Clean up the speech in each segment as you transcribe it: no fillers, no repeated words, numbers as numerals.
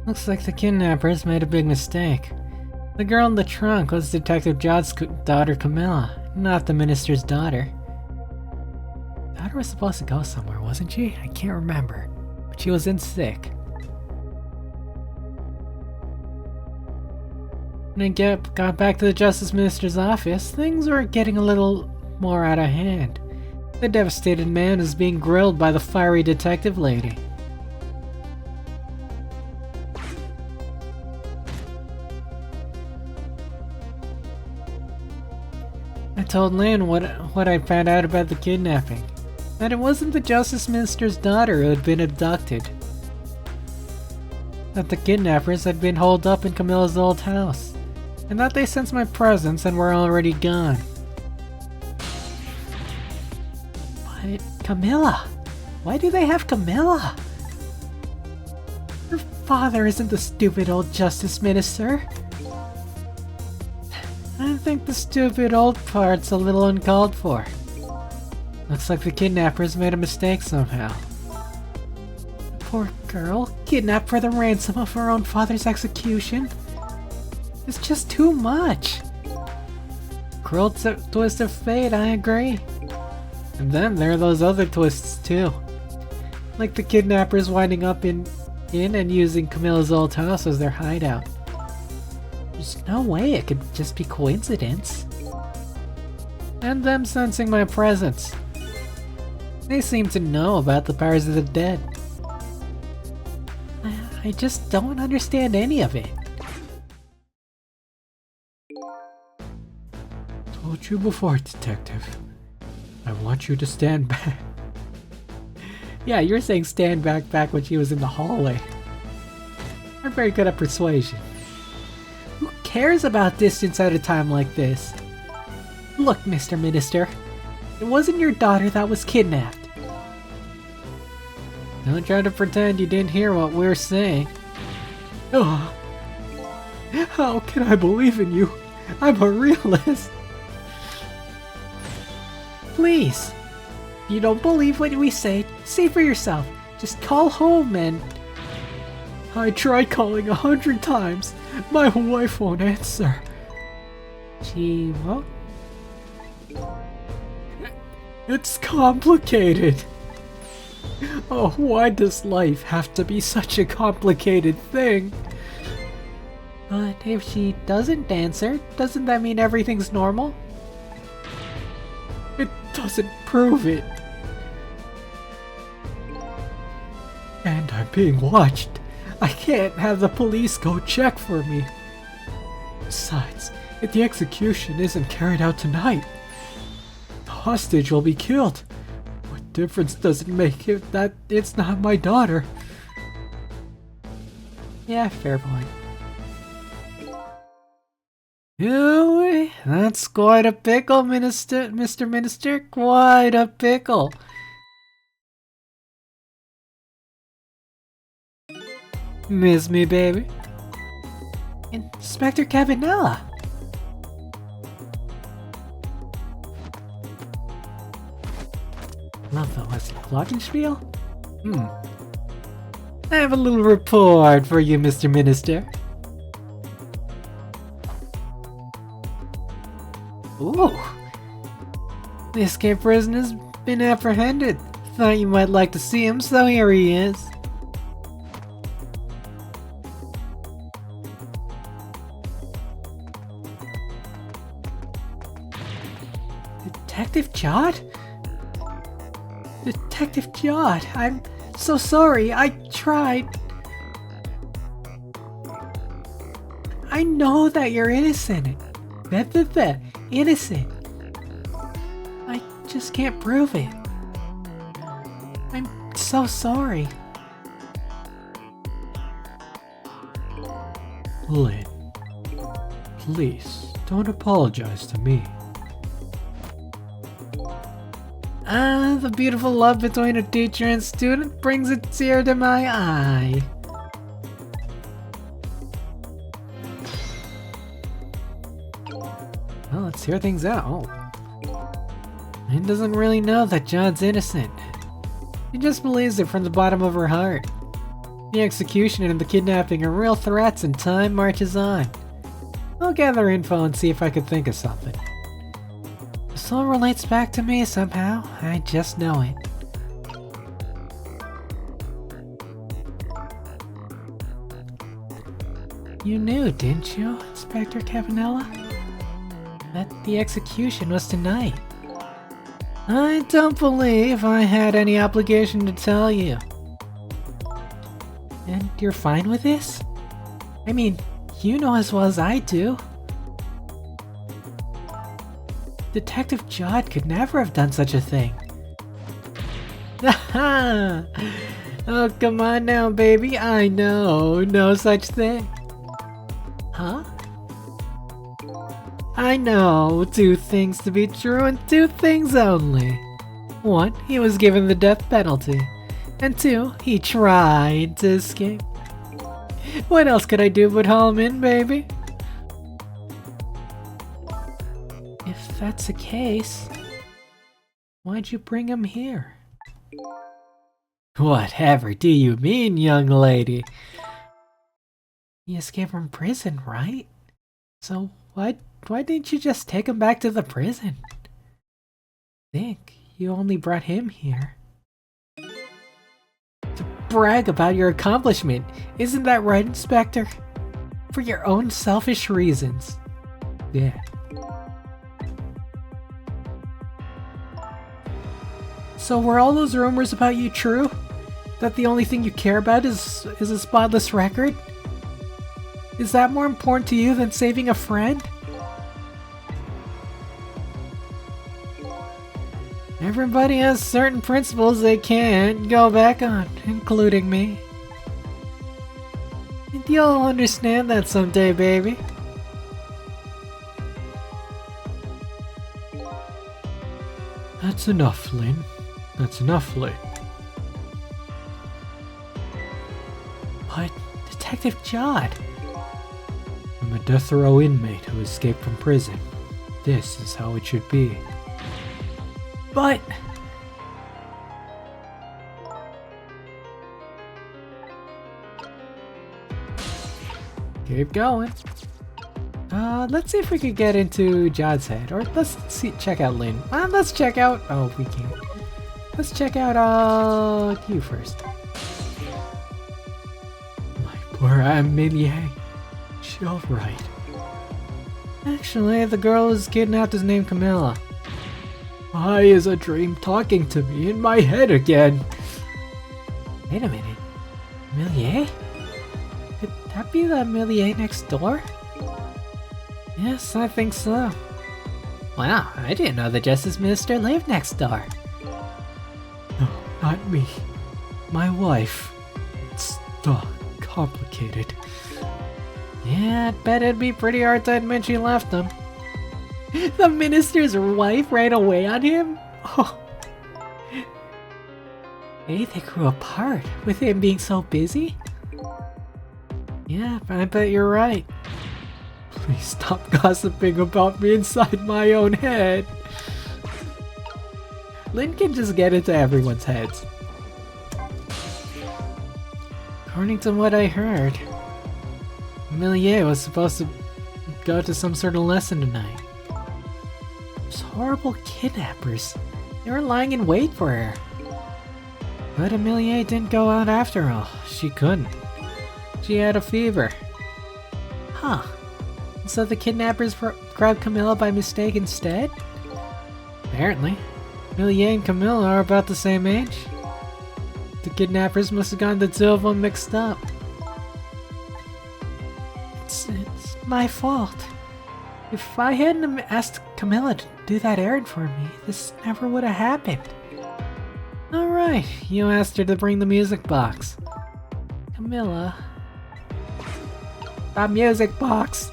Looks like the kidnappers made a big mistake. The girl in the trunk was Detective Jowd's daughter Kamilla, not the minister's daughter. Daughter was supposed to go somewhere, wasn't she? I can't remember. But she was in sick. When I got back to the Justice Minister's office, things were getting a little more out of hand. The devastated man was being grilled by the fiery detective lady. I told Lynn what I found out about the kidnapping. That it wasn't the Justice Minister's daughter who had been abducted. That the kidnappers had been holed up in Kamilla's old house. And that they sensed my presence and were already gone. But Kamilla? Why do they have Kamilla? Her father isn't the stupid old Justice Minister. I think the stupid old part's a little uncalled for. Looks like the kidnappers made a mistake somehow. The poor girl, kidnapped for the ransom of her own father's execution. It's just too much. Cruel twist of fate, I agree. And then there are those other twists too. Like the kidnappers winding up in and using Kamilla's old house as their hideout. There's no way it could just be coincidence. And them sensing my presence. They seem to know about the powers of the dead. I just don't understand any of it. Told you before, Detective. I want you to stand back. Yeah, you're saying stand back when she was in the hallway. You're very good at persuasion. Who cares about distance at a time like this? Look, Mr. Minister. It wasn't your daughter that was kidnapped. Don't try to pretend you didn't hear what we're saying. Oh, how can I believe in you? I'm a realist. Please. If you don't believe what we say, see for yourself. Just call home and... I tried calling 100 times. My wife won't answer. She won't? It's complicated. Oh, why does life have to be such a complicated thing? But if she doesn't answer, doesn't that mean everything's normal? It doesn't prove it. And I'm being watched. I can't have the police go check for me. Besides, if the execution isn't carried out tonight, the hostage will be killed. What difference does it make if that it's not my daughter? Yeah, fair point. Ooh, that's quite a pickle, Mr. Minister. Quite a pickle. Miss me, baby? Inspector Kamilla. Love the Glockenspiel? I have a little report for you, Mr. Minister. Ooh! The escaped prisoner's been apprehended. Thought you might like to see him, so here he is. Detective Jowd? Detective Jowd, I'm so sorry. I tried. I know that you're innocent. Innocent. I just can't prove it. I'm so sorry. Lynn, please don't apologize to me. The beautiful love between a teacher and student brings a tear to my eye. Well, let's hear things out. Oh. Lynn doesn't really know that Jowd's innocent. She just believes it from the bottom of her heart. The execution and the kidnapping are real threats and time marches on. I'll gather info and see if I can think of something. This all relates back to me somehow, I just know it. You knew, didn't you, Inspector Kamilla? That the execution was tonight. I don't believe I had any obligation to tell you. And you're fine with this? I mean, you know as well as I do. Detective Jowd could never have done such a thing. Oh, come on now, baby. I know no such thing. Huh? I know two things to be true and two things only. One, he was given the death penalty. And two, he tried to escape. What else could I do but haul him in, baby? If that's the case, why'd you bring him here? Whatever do you mean, young lady? He escaped from prison, right? So why didn't you just take him back to the prison? Think you only brought him here to brag about your accomplishment. Isn't that right, Inspector? For your own selfish reasons. Yeah. So were all those rumors about you true? That the only thing you care about is a spotless record? Is that more important to you than saving a friend? Everybody has certain principles they can't go back on, including me. And you'll understand that someday, baby. That's enough, Lynn. That's enough, Lynn. But, Detective Jowd. I'm a death row inmate who escaped from prison. This is how it should be. But... Keep going. Let's see if we could get into Jowd's head. Or let's check out Lynn. Let's check out... Oh, we can't. Let's check out, you first. My poor Amelie. She'll right. Actually, the girl who's kidnapped is named Kamilla. Why is a dream talking to me in my head again? Wait a minute. Amelie? Could that be the Amelie next door? Yes, I think so. Wow, I didn't know the Justice Minister lived next door. No, not me. My wife. It's complicated. Yeah, I'd bet it'd be pretty hard to admit she left him. The minister's wife ran away on him? Oh. Maybe they grew apart, with him being so busy? Yeah, I bet you're right. Please stop gossiping about me inside my own head. Lynn can just get into everyone's heads. According to what I heard, Amelie was supposed to go to some sort of lesson tonight. Those horrible kidnappers. They were lying in wait for her. But Amelie didn't go out after all. She couldn't. She had a fever. Huh. So the kidnappers grabbed Kamilla by mistake instead? Apparently. Amelie and Kamilla are about the same age. The kidnappers must have gotten the two of them mixed up. It's my fault. If I hadn't asked Kamilla to do that errand for me, this never would have happened. Alright, you asked her to bring the music box. Kamilla. A music box!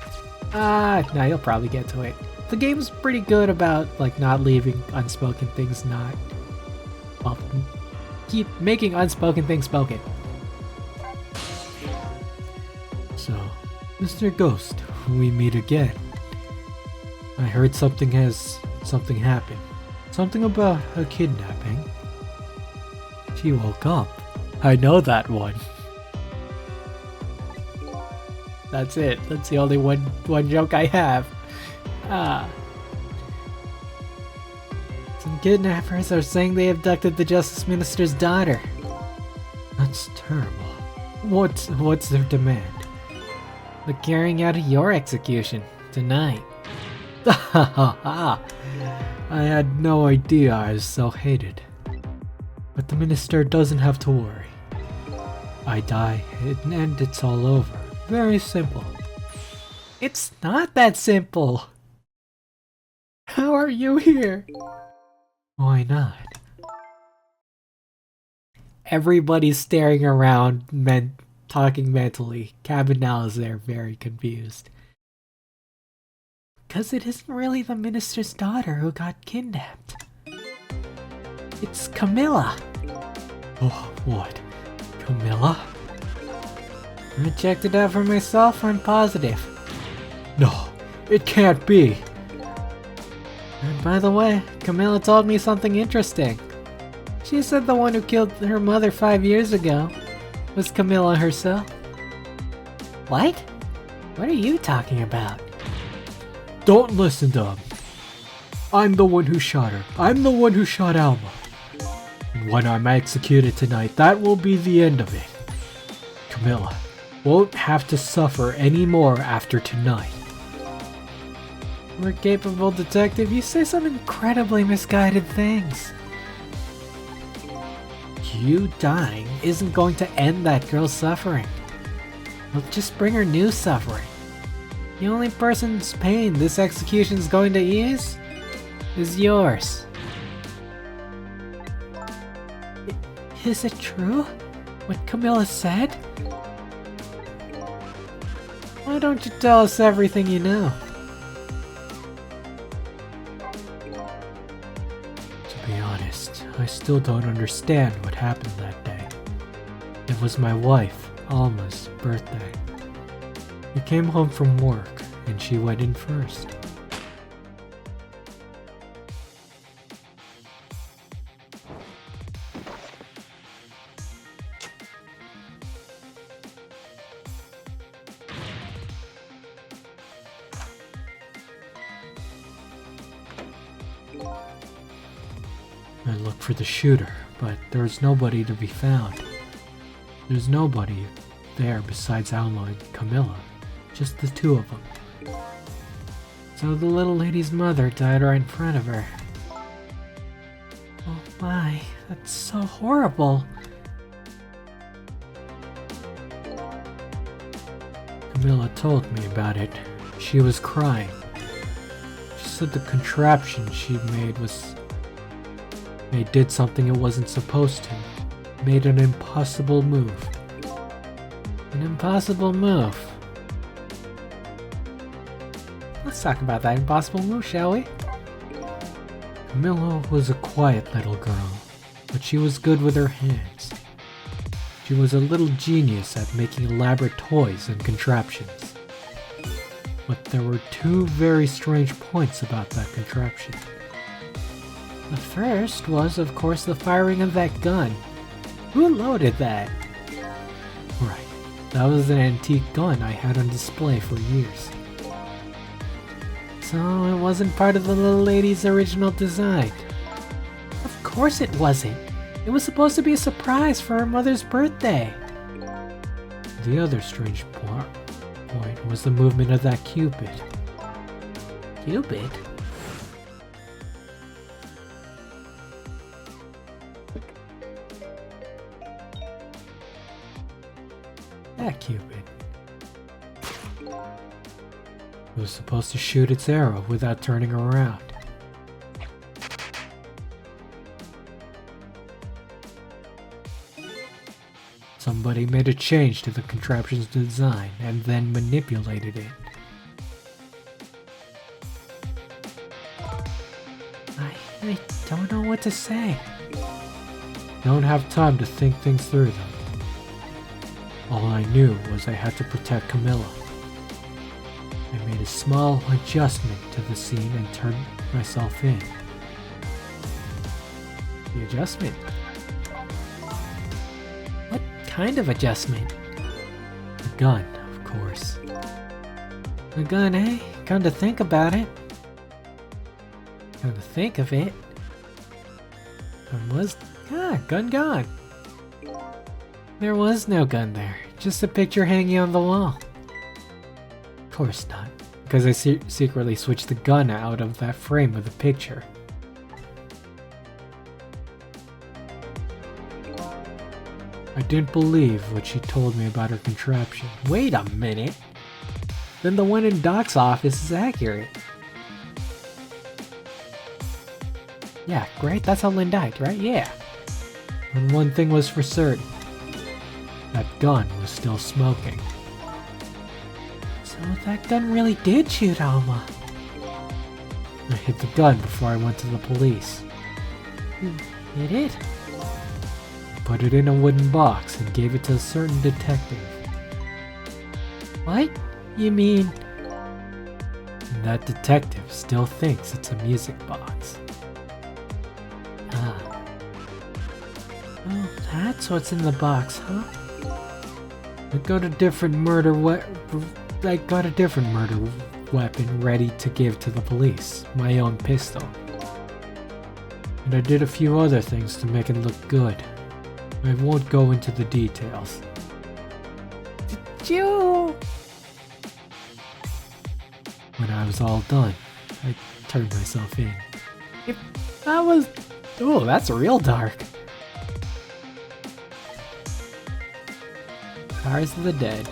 No, you'll probably get to it. The game's pretty good about, like, not leaving unspoken things not... Well, keep making unspoken things spoken. So, Mr. Ghost, we meet again. I heard something happened. Something about a kidnapping. She woke up. I know that one. That's it. That's the only one joke I have. Some kidnappers are saying they abducted the Justice Minister's daughter. That's terrible. What's their demand? The carrying out of your execution tonight. Ha ha ha! I had no idea I was so hated. But the minister doesn't have to worry. I die, and it's all over. Very simple. It's not that simple. How are you here? Why not? Everybody's staring around, talking mentally. Kamilla is there, very confused. Because it isn't really the minister's daughter who got kidnapped. It's Kamilla. Oh, what? Kamilla? I checked it out for myself, I'm positive. No, it can't be. And by the way, Kamilla told me something interesting. She said the one who killed her mother 5 years ago was Kamilla herself. What? What are you talking about? Don't listen to him. I'm the one who shot her. I'm the one who shot Alma. And when I'm executed tonight, that will be the end of it. Kamilla won't have to suffer any more after tonight. You're a capable detective. You say some incredibly misguided things. You dying isn't going to end that girl's suffering. It'll just bring her new suffering. The only person's pain this execution's going to ease is yours. Is it true? What Kamilla said? Why don't you tell us everything you know? To be honest, I still don't understand what happened that day. It was my wife, Alma's, birthday. We came home from work, and she went in first. I looked for the shooter, but there's nobody to be found. There's nobody there besides Alma and Kamilla, just the two of them. So the little lady's mother died right in front of her. Oh my, that's so horrible. Kamilla told me about it. She was crying. She said the contraption she did something it wasn't supposed to. Made an impossible move. An impossible move. Let's talk about that impossible move, shall we? Kamilla was a quiet little girl, but she was good with her hands. She was a little genius at making elaborate toys and contraptions. But there were two very strange points about that contraption. The first was, of course, the firing of that gun. Who loaded that? Right, that was an antique gun I had on display for years. So it wasn't part of the little lady's original design. Of course it wasn't. It was supposed to be a surprise for her mother's birthday. The other strange point was the movement of that Cupid. Cupid? That Cupid. It was supposed to shoot its arrow without turning around. Somebody made a change to the contraption's design and then manipulated it. I don't know what to say. Don't have time to think things through them. All I knew was I had to protect Kamilla. I made a small adjustment to the scene and turned myself in. The adjustment? What kind of adjustment? The gun, of course. A gun, eh? Come to think about it. Come to think of it. Gun gone. There was no gun there. Just a picture hanging on the wall. Of course not. Because I secretly switched the gun out of that frame with the picture. I didn't believe what she told me about her contraption. Wait a minute. Then the one in Doc's office is accurate. Yeah, great. That's how Lynn died, right? Yeah. And one thing was for certain. That gun was still smoking. So that gun really did shoot Alma. I hid the gun before I went to the police. You hid it? Put it in a wooden box and gave it to a certain detective. What? You mean... And that detective still thinks it's a music box. Ah. Oh, that's what's in the box, huh? I got a different murder weapon ready to give to the police. My own pistol. And I did a few other things to make it look good. I won't go into the details. Did you... When I was all done, I turned myself in. If that was... Oh, that's real dark. Powers of the Dead.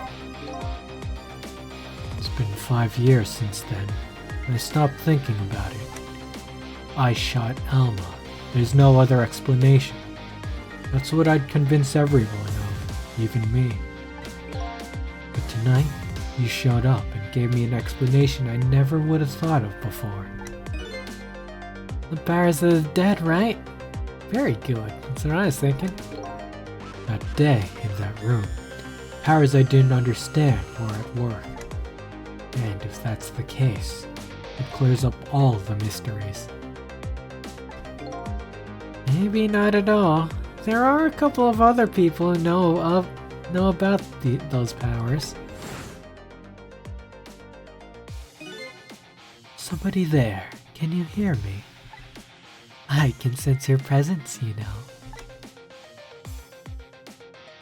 It's been 5 years since then. I stopped thinking about it. I shot Alma. There's no other explanation. That's what I'd convince everyone of, even me. But tonight, you showed up and gave me an explanation I never would have thought of before. The Powers of the Dead, right? Very good. That's what I was thinking. That day in that room, powers I didn't understand were at work. And if that's the case, it clears up all the mysteries. Maybe not at all. There are a couple of other people who know about those powers. Somebody there. Can you hear me? I can sense your presence, you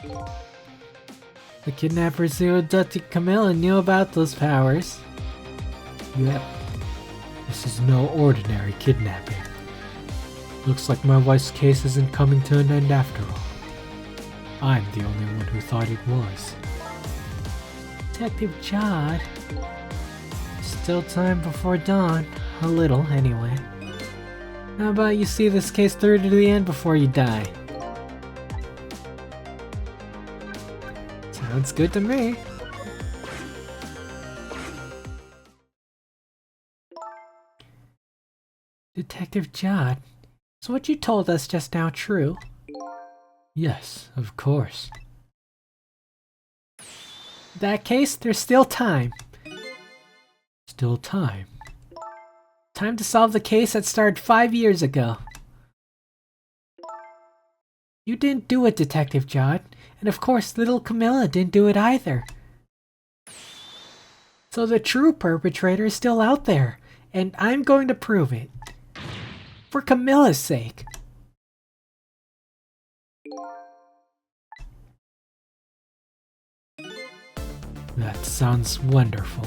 know. The kidnappers who abducted Kamilla knew about those powers. Yep. This is no ordinary kidnapping. Looks like my wife's case isn't coming to an end after all. I'm the only one who thought it was. Detective Jowd. Still time before dawn. A little, anyway. How about you see this case through to the end before you die? Sounds good to me. Detective Jowd, is what you told us just now true? Yes, of course. In that case, there's still time. Still time. Time to solve the case that started 5 years ago. You didn't do it, Detective Jowd, and of course little Kamilla didn't do it either. So the true perpetrator is still out there, and I'm going to prove it. For Kamilla's sake. That sounds wonderful.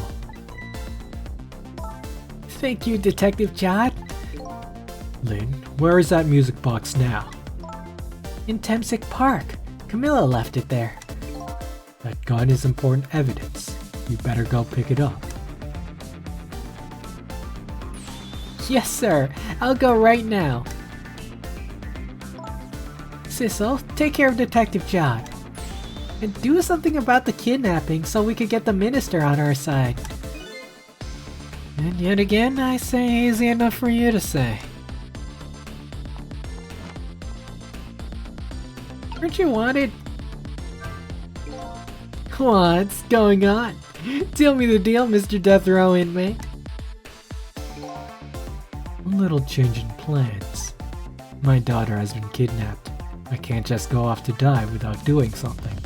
Thank you, Detective Jowd. Lynn, where is that music box now? In Temsic Park. Kamilla left it there. That gun is important evidence. You better go pick it up. Yes, sir. I'll go right now. Sissel, take care of Detective Jowd. And do something about the kidnapping so we could get the minister on our side. And yet again, I say easy enough for you to say. Aren't you wanted? What's going on? Tell me the deal, Mr. Death Row inmate. A little change in plans. My daughter has been kidnapped. I can't just go off to die without doing something.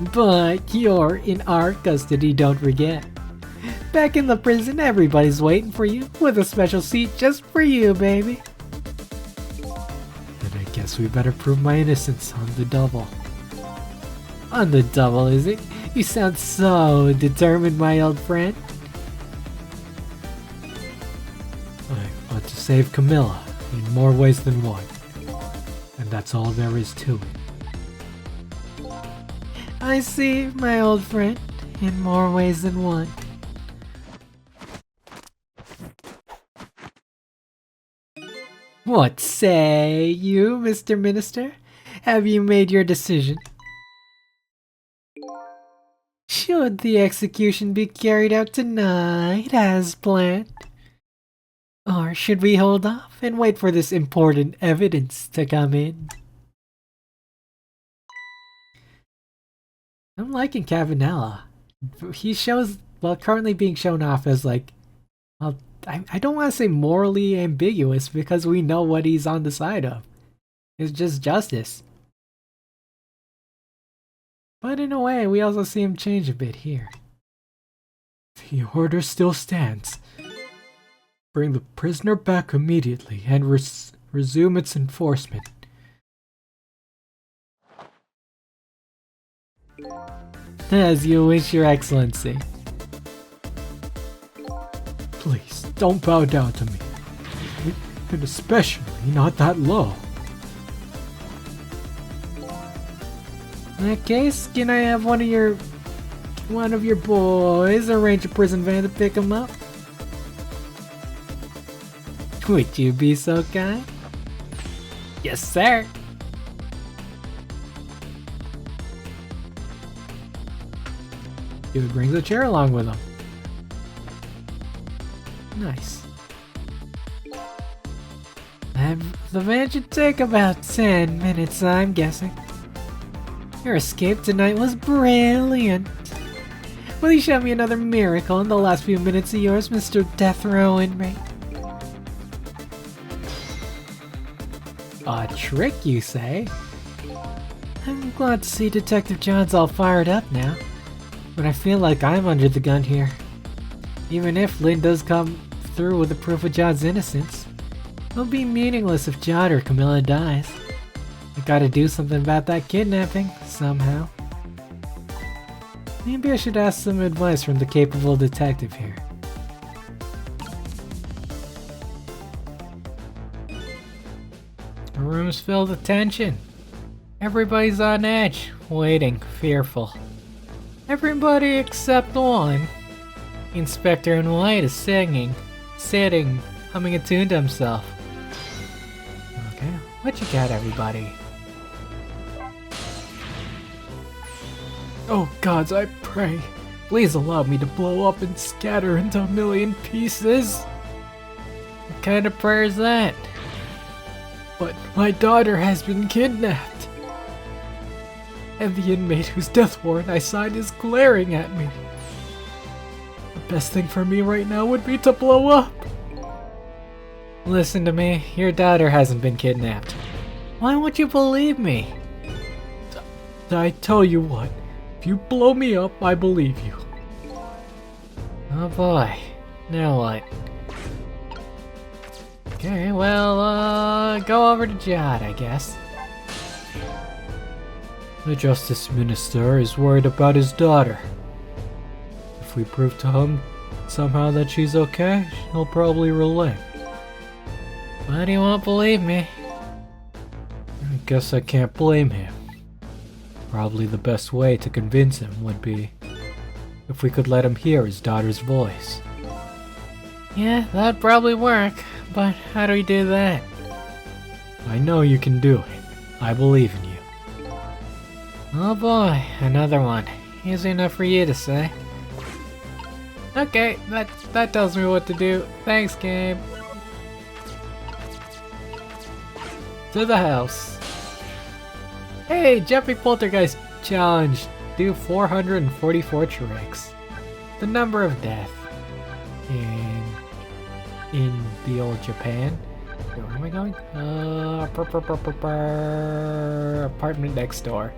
But you're in our custody, don't forget. Back in the prison, everybody's waiting for you with a special seat just for you, baby. Then I guess we better prove my innocence on the double. On the double, is it? You sound so determined, my old friend. I want to save Kamilla in more ways than one. And that's all there is to it. I see, my old friend, in more ways than one. What say you, Mr. Minister? Have you made your decision? Should the execution be carried out tonight as planned? Or should we hold off and wait for this important evidence to come in? I'm liking Kamilla. He shows, well, currently being shown off as like, well, I don't want to say morally ambiguous because we know what he's on the side of. It's just justice. But in a way, we also see him change a bit here. The order still stands. Bring the prisoner back immediately and resume its enforcement. As you wish, Your Excellency. Please, don't bow down to me. And especially not that low. In that case, can I have one of your boys arrange a prison van to pick him up? Would you be so kind? Yes, sir. Dude brings a chair along with him. Nice. The van should take about 10 minutes, I'm guessing. Your escape tonight was brilliant. Will you show me another miracle in the last few minutes of yours, Mr. Death Row inmate? A trick, you say? I'm glad to see Detective Jowd's all fired up now, but I feel like I'm under the gun here. Even if Lynn does come through with the proof of Jowd's innocence, it'll be meaningless if Jowd or Kamilla dies. I gotta do something about that kidnapping, somehow. Maybe I should ask some advice from the capable detective here. The room's filled with tension. Everybody's on edge, waiting, fearful. Everybody except one. Inspector in White is sitting, humming a tune to himself. Okay, what you got, everybody? Oh gods, I pray, please allow me to blow up and scatter into a million pieces. What kind of prayer is that? But my daughter has been kidnapped. And the inmate whose death warrant I signed is glaring at me. The best thing for me right now would be to blow up. Listen to me, your daughter hasn't been kidnapped. Why won't you believe me? I tell you what, if you blow me up, I believe you. Oh boy, now what? Okay, well, go over to Jowd, I guess. The Justice Minister is worried about his daughter. If we prove to him somehow that she's okay, he'll probably relent. But he won't believe me. I guess I can't blame him. Probably the best way to convince him would be if we could let him hear his daughter's voice. Yeah, that'd probably work, but how do we do that? I know you can do it. I believe in you. Oh boy, another one. Easy enough for you to say. Okay, that tells me what to do. Thanks, game. To the house. Hey, Jumping Poltergeist Challenge. Do 444 tricks. The number of death. In the old Japan. Where am I going? Apartment next door.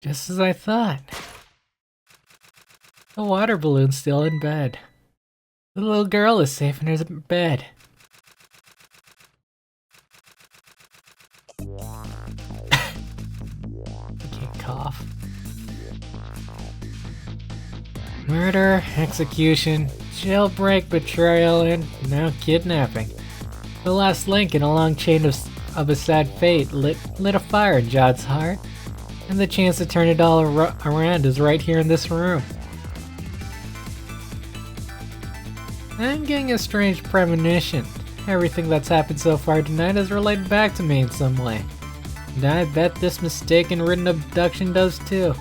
Just as I thought. The water balloon's still in bed. The little girl is safe in her bed. I can't cough. Murder, execution, jailbreak, betrayal, and now kidnapping. The last link in a long chain of a sad fate lit a fire in Jowd's heart, and the chance to turn it all around is right here in this room. I'm getting a strange premonition. Everything that's happened so far tonight is related back to me in some way. And I bet this mistaken written abduction does too.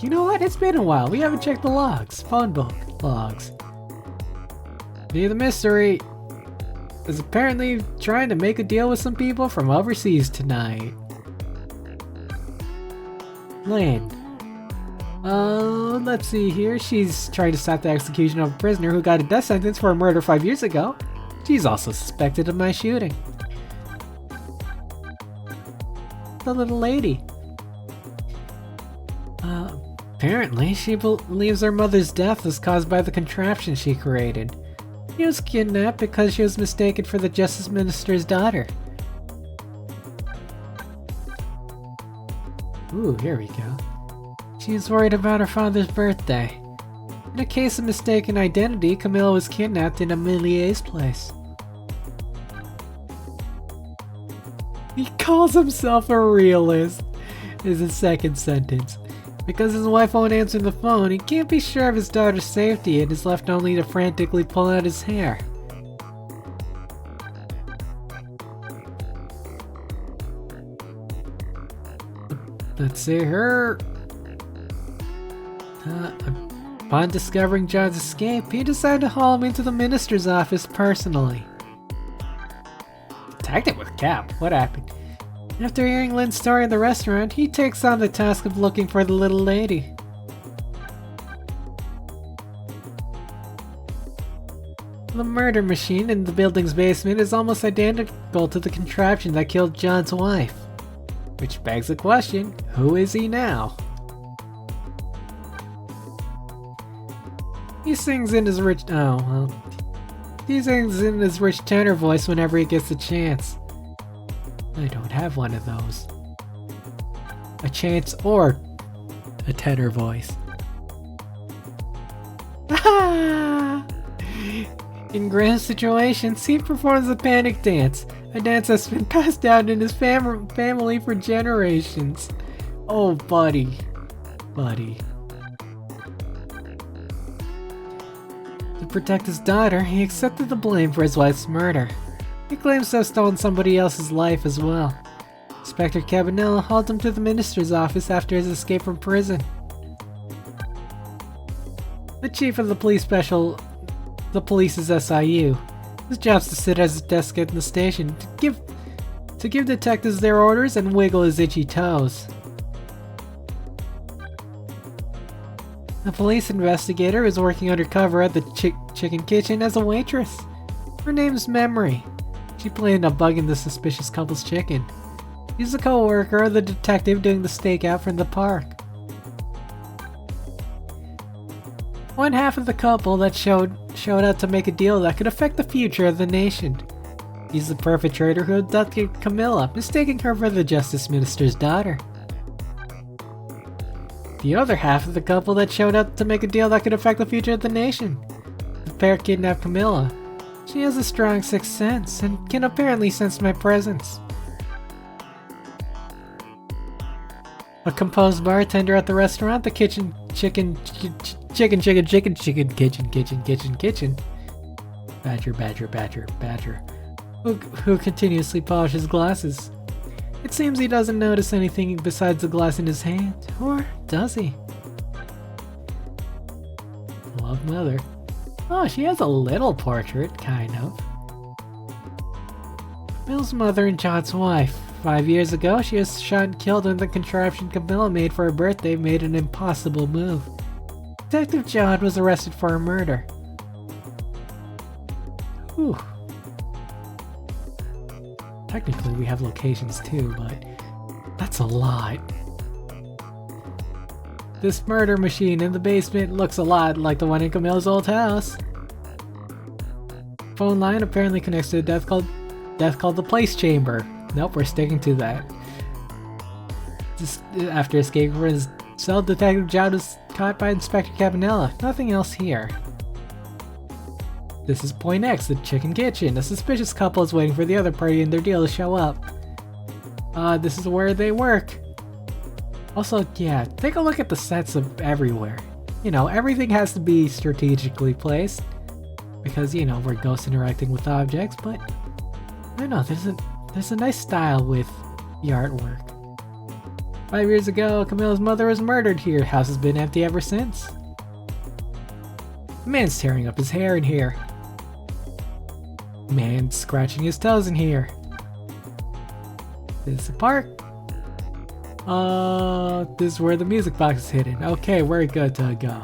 You know what? It's been a while. We haven't checked the logs. Phone book logs. The mystery is apparently trying to make a deal with some people from overseas tonight. Lane. Let's see here. She's trying to stop the execution of a prisoner who got a death sentence for a murder 5 years ago. She's also suspected of my shooting. The little lady. Apparently, she believes her mother's death was caused by the contraption she created. She was kidnapped because she was mistaken for the Justice Minister's daughter. Ooh, here we go. She's worried about her father's birthday. In a case of mistaken identity, Kamilla was kidnapped in Amelia's place. He calls himself a realist, is his second sentence. Because his wife won't answer the phone, he can't be sure of his daughter's safety and is left only to frantically pull out his hair. Let's see her. Upon discovering John's escape, he decided to haul him into the minister's office personally. Attacked him with a cap. What happened? After hearing Lynn's story in the restaurant, he takes on the task of looking for the little lady. The murder machine in the building's basement is almost identical to the contraption that killed John's wife. Which begs the question, who is he now? He sings in his rich tenor voice whenever he gets a chance. I don't have one of those. A chance or a tenor voice. In grand situations, he performs the panic dance, a dance that's been passed down in his family for generations. Oh, buddy. Buddy. To protect his daughter, he accepted the blame for his wife's murder. He claims to have stolen somebody else's life as well. Inspector Kamilla hauled him to the minister's office after his escape from prison. The chief of the police's SIU. His job's to sit at his desk in the station, to give detectives their orders and wiggle his itchy toes. A police investigator is working undercover at the chicken kitchen as a waitress. Her name's Memory. She planned on bugging the suspicious couple's chicken. He's a co-worker of the detective doing the stakeout from the park. One half of the couple that showed out to make a deal that could affect the future of the nation. He's the perpetrator who abducted Kamilla, mistaking her for the Justice Minister's daughter. The other half of the couple that showed out to make a deal that could affect the future of the nation. The pair kidnapped Kamilla. She has a strong sixth sense and can apparently sense my presence. A composed bartender at the restaurant, the kitchen, badger, who continuously polishes glasses. It seems he doesn't notice anything besides the glass in his hand, or does he? Love mother. Oh, she has a little portrait, kind of. Bill's mother and John's wife. 5 years ago, she was shot and killed when the contraption Kamilla made for her birthday made an impossible move. Detective Jowd was arrested for her murder. Whew. Technically, we have locations too, but that's a lot. This murder machine in the basement looks a lot like the one in Kamilla's old house. Phone line apparently connects to a death called the Place Chamber. Nope, we're sticking to that. After escaping from his cell, Detective Jowd was caught by Inspector Kamilla. Nothing else here. This is Point X, the chicken kitchen. A suspicious couple is waiting for the other party in their deal to show up. This is where they work. Also, yeah, take a look at the sets of everywhere. You know, everything has to be strategically placed. Because, you know, we're ghosts interacting with objects, but I don't know, there's a nice style with the artwork. 5 years ago, Kamilla's mother was murdered here. House has been empty ever since. A man's tearing up his hair in here. Man's scratching his toes in here. This is the park. This is where the music box is hidden. Okay, we're good to go.